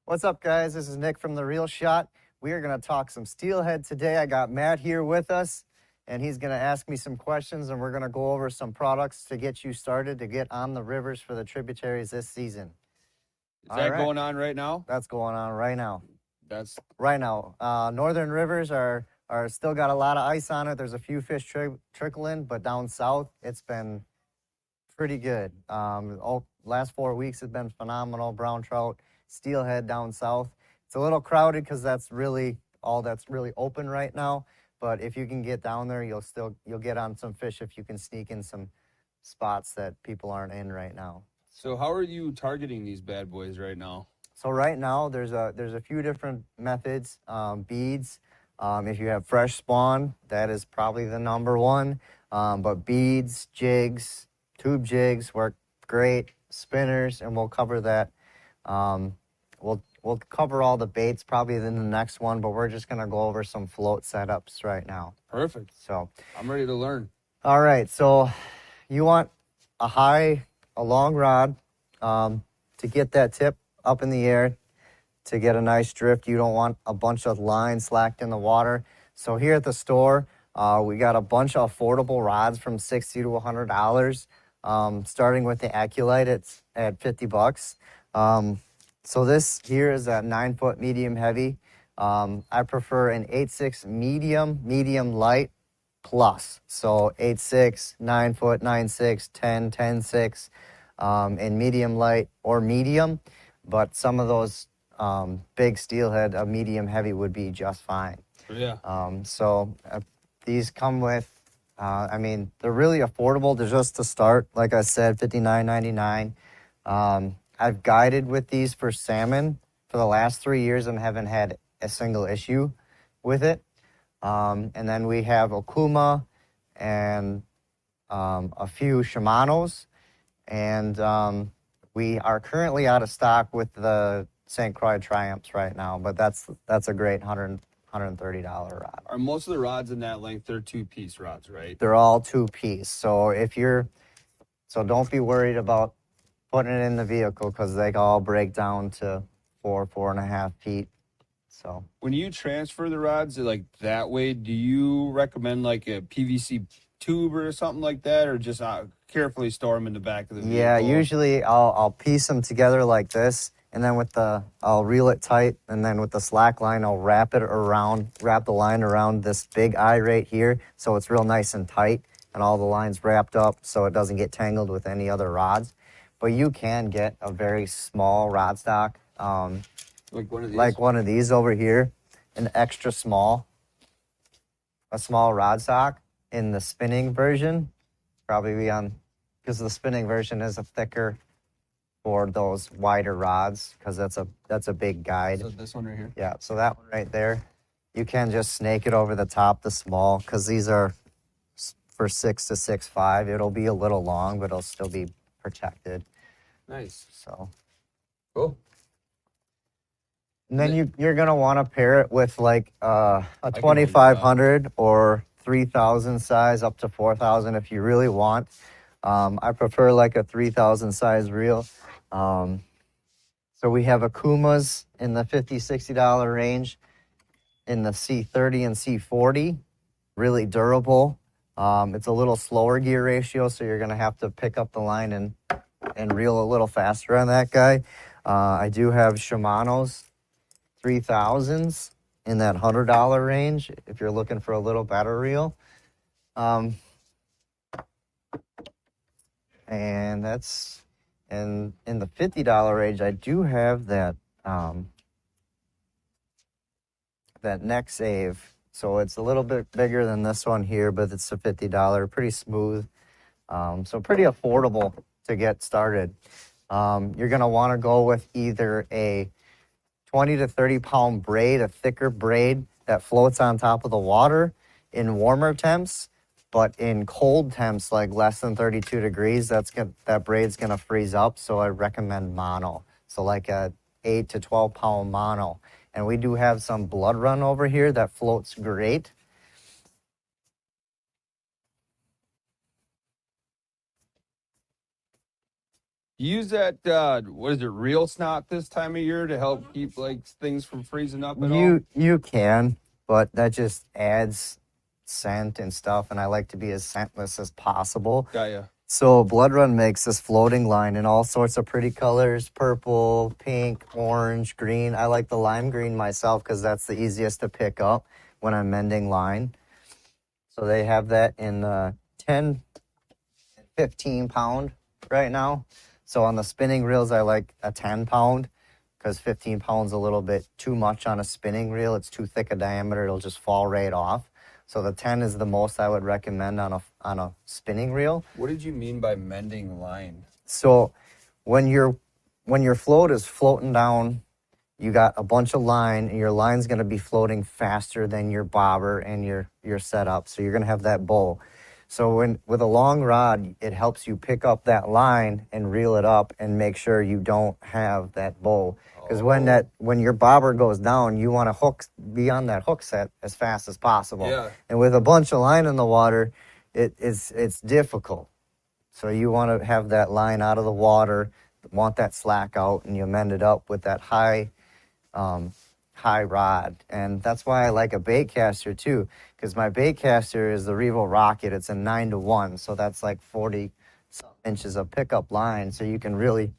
What's up, guys? This is Nick from The Real Shot. We are going to talk some steelhead today. I got Matt here with us, and he's going to ask me some questions, and we're going to go over some products to get you started to get on the rivers for the tributaries this season. Is that going on right now? That's going on right now. That's right now. Northern rivers are still got a lot of ice on it. There's a few fish trickling, but down south, it's been pretty good. Last 4 weeks have been phenomenal. Brown trout, steelhead down south. It's a little crowded because that's really all that's really open right now. But if you can get down there, you'll get on some fish if you can sneak in some spots that people aren't in right now. So how are you targeting these bad boys right now? So right now, there's a few different methods. Beads, if you have fresh spawn, that is probably the number one. But beads, jigs, tube jigs work great. Spinners, and we'll cover that. We'll cover all the baits probably in the next one, but we're just gonna go over some float setups right now. Perfect. So I'm ready to learn. All right, so you want a long rod to get that tip up in the air to get a nice drift. You don't want a bunch of lines slacked in the water. So here at the store, we got a bunch of affordable rods from $60 to $100. Starting with the Aculite, it's at $50. So this here is a 9-foot medium heavy. I prefer an 8.6 medium light plus. So 8.6, 9-foot, 9.6, 10, 10.6, and medium light or medium. But some of those big steelhead, a medium heavy would be just fine. Yeah. These come with, they're really affordable. They're just to start. Like I said, $59.99. I've guided with these for salmon for the last 3 years and haven't had a single issue with it. And then we have Okuma and a few Shimanos. And we are currently out of stock with the St. Croix Triumphs right now, but that's a great $130 rod. Are most of the rods in that length, they're two-piece rods, right? They're all two-piece. So don't be worried about putting it in the vehicle because they all break down to 4.5 feet. So when you transfer the rods like that way, do you recommend like a PVC tube or something like that, or just carefully store them in the back of the vehicle? Yeah, usually I'll piece them together like this, and then I'll reel it tight, and then with the slack line, I'll wrap the line around this big eye right here, so it's real nice and tight, and all the lines wrapped up so it doesn't get tangled with any other rods. But you can get a very small rod stock, like one of these? Like one of these over here, an extra small, a small rod stock in the spinning version, probably be on, because the spinning version is a thicker for those wider rods, because that's a big guide. So this one right here? Yeah, so that one right there, you can just snake it over the top, the small, because these are for 6 to 6.5. It'll be a little long, but it'll still be protected. Nice. So cool. And then you're gonna want to pair it with like a 2,500 or 3,000 size up to 4,000 if you really want. I prefer like a 3,000 size reel. So we have Akumas in the $50, $60 range, in the C30 and C40, really durable. It's a little slower gear ratio, so you're gonna have to pick up the line and reel a little faster on that guy. I do have Shimano's 3000s in that $100 range if you're looking for a little better reel. And that's in the $50 range. I do have that neck save. So it's a little bit bigger than this one here, but it's a $50, pretty smooth. So pretty affordable to get started. You're gonna wanna go with either a 20 to 30 pound braid, a thicker braid that floats on top of the water in warmer temps, but in cold temps, like less than 32 degrees, that braid's gonna freeze up. So I recommend mono. So like a 8 to 12 pound mono. And we do have some blood run over here that floats great. You use that what is it, reel snot this time of year to help keep like things from freezing up at all? You can, but that just adds scent and stuff, and I like to be as scentless as possible. Got ya. So Blood Run makes this floating line in all sorts of pretty colors: purple, pink, orange, green. I like the lime green myself because that's the easiest to pick up when I'm mending line. So they have that in 10, 15 pound right now. So on the spinning reels, I like a 10 pound because 15 pounds a little bit too much on a spinning reel. It's too thick a diameter. It'll just fall right off. So the 10 is the most I would recommend on a spinning reel. What did you mean by mending line? So when your float is floating down, you got a bunch of line, and your line's going to be floating faster than your bobber and your setup. So you're going to have that bowl. So with a long rod, it helps you pick up that line and reel it up and make sure you don't have that bowl. Because when your bobber goes down, you want to be on that hook set as fast as possible. Yeah. And with a bunch of line in the water, it's difficult. So you want to have that line out of the water, want that slack out, and you mend it up with that high rod. And that's why I like a bait caster too, because my bait caster is the Revo Rocket. It's a 9-to-1, so that's like 40 inches of pickup line. So you can really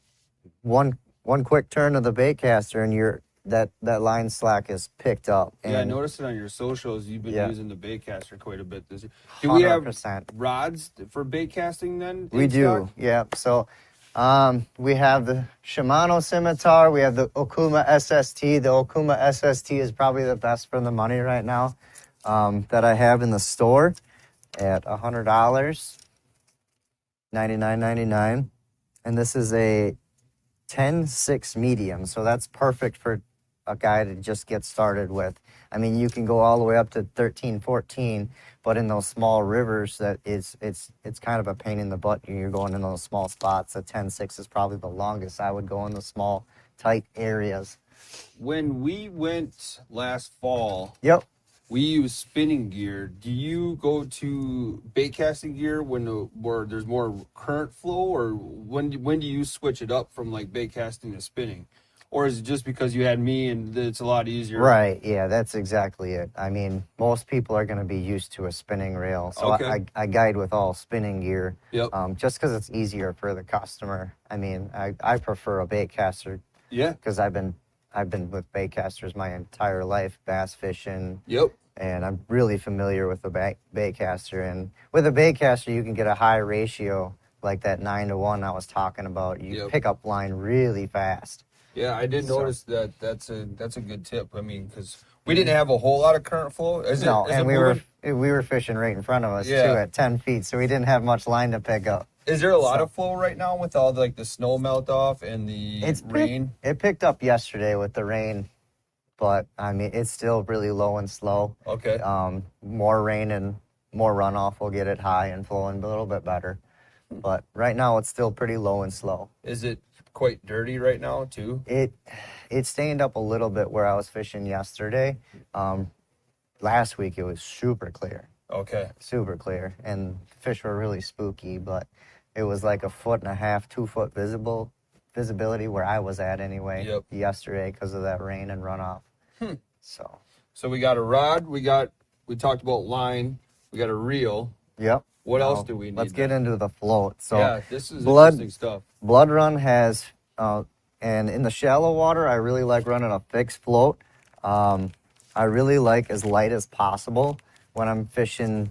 one quick turn of the bait caster, and that line slack is picked up. And Yeah, I noticed it on your socials. You've been Yeah. using the bait caster quite a bit this year. Do we have 100%. rods for bait casting then? We in do, stock? yeah. So we have the Shimano Scimitar. We have the Okuma SST. The Okuma SST is probably the best for the money right now that I have in the store at $100, $99.99. And this is a 10-6 medium, so that's perfect for a guy to just get started with. I mean, you can go all the way up to 13, 14, but in those small rivers, it's kind of a pain in the butt. You're going in those small spots. A 10-6 is probably the longest I would go in the small, tight areas. When we went last fall, Yep. we use spinning gear. Do you go to bait casting gear where there's more current flow, or when do you switch it up from like bait casting to spinning? Or is it just because you had me and it's a lot easier? Right, yeah, that's exactly it. I mean, most people are going to be used to a spinning reel, so Okay. I guide with all spinning gear, Yep. just because it's easier for the customer. I mean, I prefer a bait caster Yeah. because I've been with bait casters my entire life, bass fishing, Yep. and I'm really familiar with the bait caster. And with a bait caster, you can get a high ratio like that 9-to-1 I was talking about. You Yep. pick up line really fast. Yeah, I did So- notice that. That's a good tip. I mean, because we didn't have a whole lot of current flow. Is it we moving? were fishing right in front of us Yeah. too at 10 feet, so we didn't have much line to pick up. Is there a lot of flow right now with all like the snow melt off and the rain? It picked up yesterday with the rain, but I mean it's still really low and slow. Okay. More rain and more runoff will get it high and flowing a little bit better. But right now it's still pretty low and slow. Is it quite dirty right now too? It stained up a little bit where I was fishing yesterday. Last week it was super clear, and fish were really spooky. But it was like 1.5 2 foot visibility where I was at anyway. Yep. Yesterday because of that rain and runoff. So we got a rod. We talked about line. We got a reel. Yep. What else Now, do we need? Let's get into the float. So yeah, this is Blood- interesting stuff. Blood Run has, and in the shallow water, I really like running a fixed float. I really like as light as possible when I'm fishing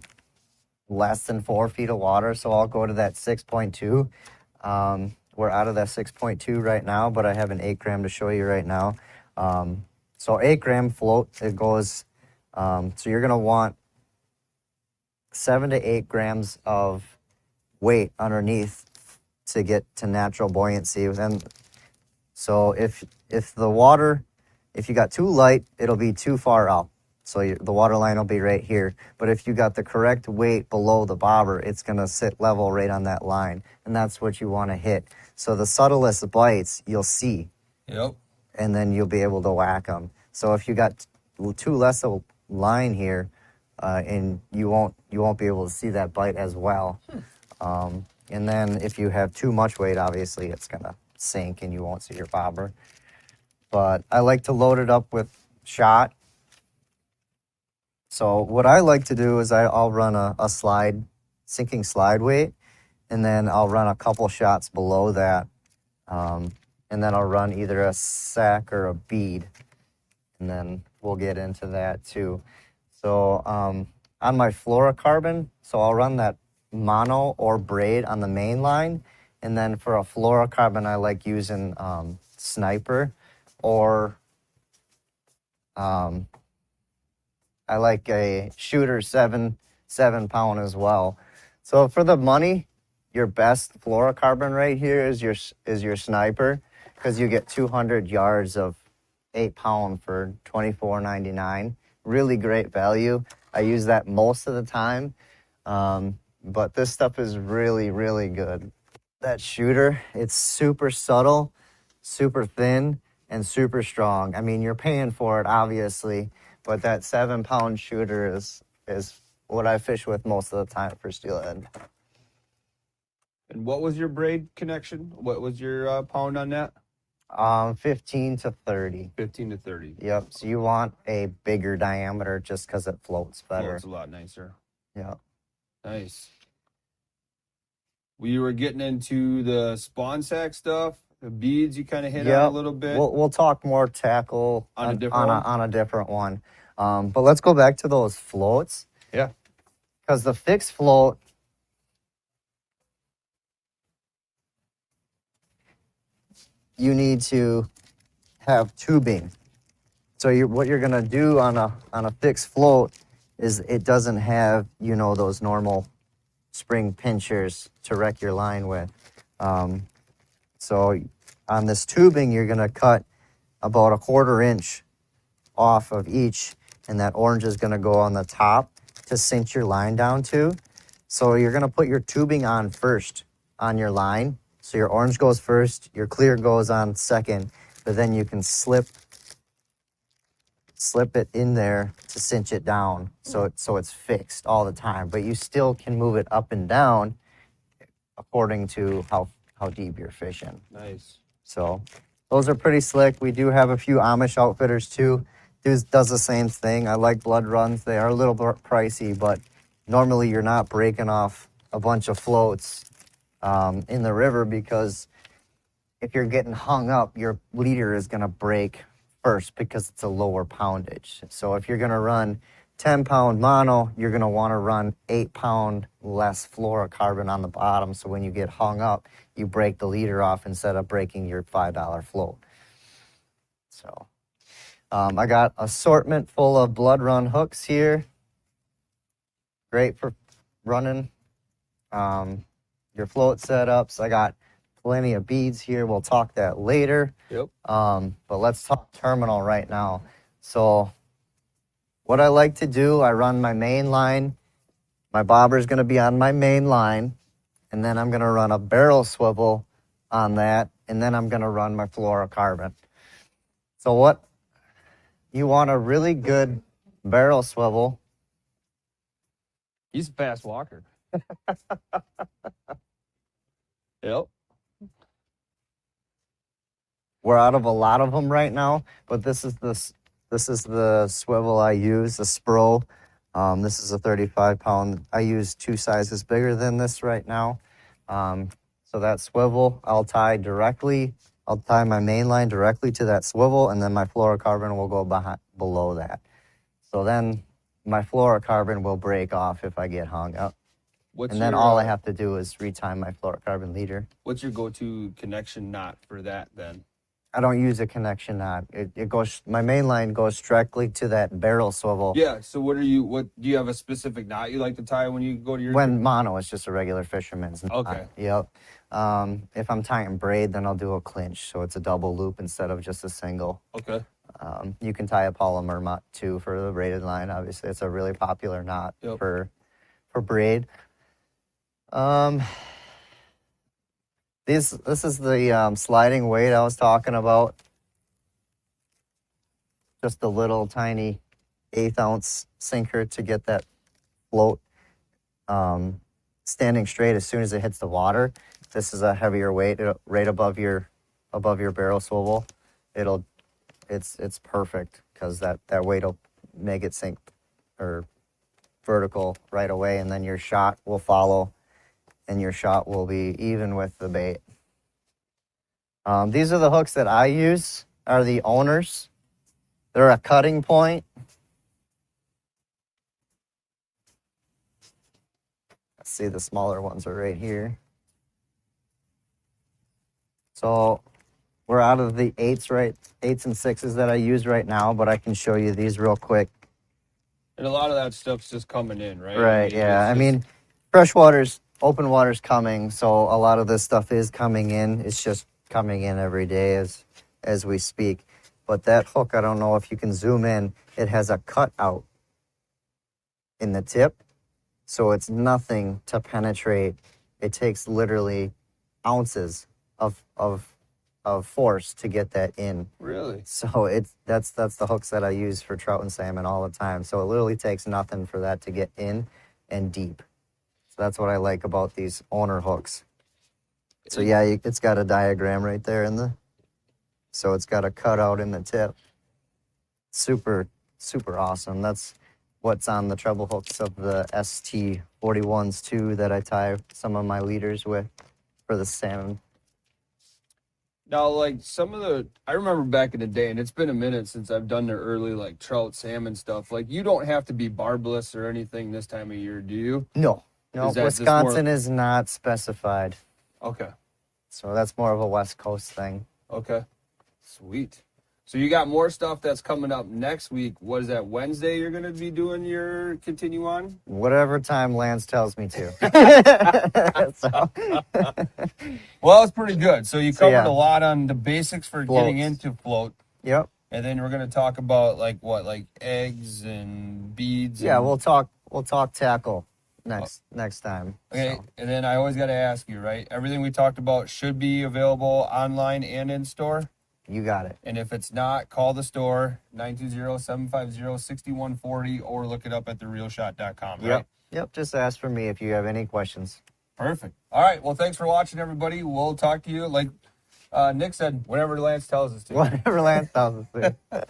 less than 4 feet of water. So I'll go to that 6.2. We're out of that 6.2 right now, but I have an 8 gram to show you right now. So 8 gram float, it goes, so you're going to want 7 to 8 grams of weight underneath to get to natural buoyancy. And so if you got too light, it'll be too far up. So the water line will be right here. But if you got the correct weight below the bobber, it's going to sit level right on that line. And that's what you want to hit. So the subtlest bites, you'll see. Yep. And then you'll be able to whack them. So if you got too less of a line here, and you won't be able to see that bite as well. And then if you have too much weight, obviously it's gonna sink and you won't see your bobber. But I like to load it up with shot. So what I like to do is I'll run a slide, sinking slide weight, and then I'll run a couple shots below that. And then I'll run either a sack or a bead. And then we'll get into that too. So on my fluorocarbon, so I'll run that mono or braid on the main line. And then for a fluorocarbon, I like using sniper, or I like a shooter 7 pound as well. So for the money, your best fluorocarbon right here is your sniper, because you get 200 yards of 8 pound for $24.99. Really great value. I use that most of the time, but this stuff is really, really good. That shooter, it's super subtle, super thin, and super strong. I mean, you're paying for it, obviously, but that 7 pound shooter is what I fish with most of the time for steelhead. And what was your braid connection? What was your pound on that? 15 to 30. 15 to 30. Yep. So you want a bigger diameter just because it floats better. Floats a lot nicer. Yeah. Nice. We were getting into the spawn sack stuff, the beads. You kind of hit on a little bit. We'll talk more tackle on a different one. But let's go back to those floats. Yeah. Because the fixed float, you need to have tubing. So what you're gonna do on a fixed float is it doesn't have, those normal spring pinchers to wreck your line with. So on this tubing, you're gonna cut about 1/4 inch off of each, and that orange is gonna go on the top to cinch your line down to. So you're gonna put your tubing on first on your line. So your orange goes first, your clear goes on second, but then you can slip it in there to cinch it down, so it's fixed all the time. But you still can move it up and down according to how deep you're fishing. Nice. So those are pretty slick. We do have a few Amish outfitters too. Does the same thing. I like blood runs. They are a little bit pricey, but normally you're not breaking off a bunch of floats in the river, because if you're getting hung up, your leader is going to break first because it's a lower poundage. So if you're going to run 10-pound mono, you're going to want to run 8-pound less fluorocarbon on the bottom. So when you get hung up, you break the leader off instead of breaking your $5 float. So I got assortment full of blood run hooks here. Great for running your float setups. I got plenty of beads here. We'll talk that later. Yep. But let's talk terminal right now. So what I like to do, I run my main line. My bobber is going to be on my main line, and then I'm going to run a barrel swivel on that, and then I'm going to run my fluorocarbon. So what you want, a really good barrel swivel. He's a fast walker. Yep. We're out of a lot of them right now, but this is the swivel I use, the Spro. This is a 35-pound. I use 2 sizes bigger than this right now. So that swivel, I'll tie my main line directly to that swivel, and then my fluorocarbon will go below that. So then my fluorocarbon will break off if I get hung up. Then all I have to do is retie my fluorocarbon leader. What's your go-to connection knot for that then? I don't use a connection knot. It goes. My main line goes directly to that barrel swivel. Yeah. So what do you have a specific knot you like to tie when you go to your? When mono, it's just a regular fisherman's knot. Okay. Yep. If I'm tying braid, then I'll do a clinch, so it's a double loop instead of just a single. Okay. You can tie a polymer knot too for the braided line. Obviously, it's a really popular knot for braid. This is the sliding weight I was talking about. Just a little tiny 1/8 ounce sinker to get that float standing straight as soon as it hits the water. This is a heavier weight, right above your barrel swivel. It's perfect because that weight will make it sink or vertical right away, and then your shot will follow, and your shot will be even with the bait. These are the hooks that I use, are the Owners. They're a cutting point. Let's see, the smaller ones are right here. So we're out of the 8s and 6s that I use right now, but I can show you these real quick. And a lot of that stuff's just coming in, right? Right, yeah. I mean, freshwater's, open water's coming, so a lot of this stuff is coming in. It's just coming in every day as we speak. But that hook, I don't know if you can zoom in, it has a cutout in the tip, so it's nothing to penetrate. It takes literally ounces of force to get that in. Really? So that's the hooks that I use for trout and salmon all the time. So it literally takes nothing for that to get in and deep. So that's what I like about these Owner hooks. So yeah, it's got a diagram right there so it's got a cutout in the tip. Super, super awesome. That's what's on the treble hooks of the ST41s too that I tie some of my leaders with for the salmon. Now, like I remember back in the day, and it's been a minute since I've done the early like trout, salmon stuff. Like, you don't have to be barbless or anything this time of year, do you? No, Is that just Wisconsin more... is not specified. Okay. So that's more of a West Coast thing. Okay. Sweet. So you got more stuff that's coming up next week. What is that, Wednesday you're going to be doing your continue on? Whatever time Lance tells me to. Well, it's pretty good. So you covered yeah. a lot on the basics for Floats. getting into float. Yep. And then we're going to talk about like eggs and beads. Yeah, and... we'll talk tackle next time. Okay. So. And then I always got to ask you, right? Everything we talked about should be available online and in store. You got it. And if it's not, call the store, 920-750-6140, or look it up at therealshot.com, right? Yep, just ask for me if you have any questions. Perfect. All right, well, thanks for watching, everybody. We'll talk to you, like Nick said, whenever Lance tells us to. Whatever Lance tells us to.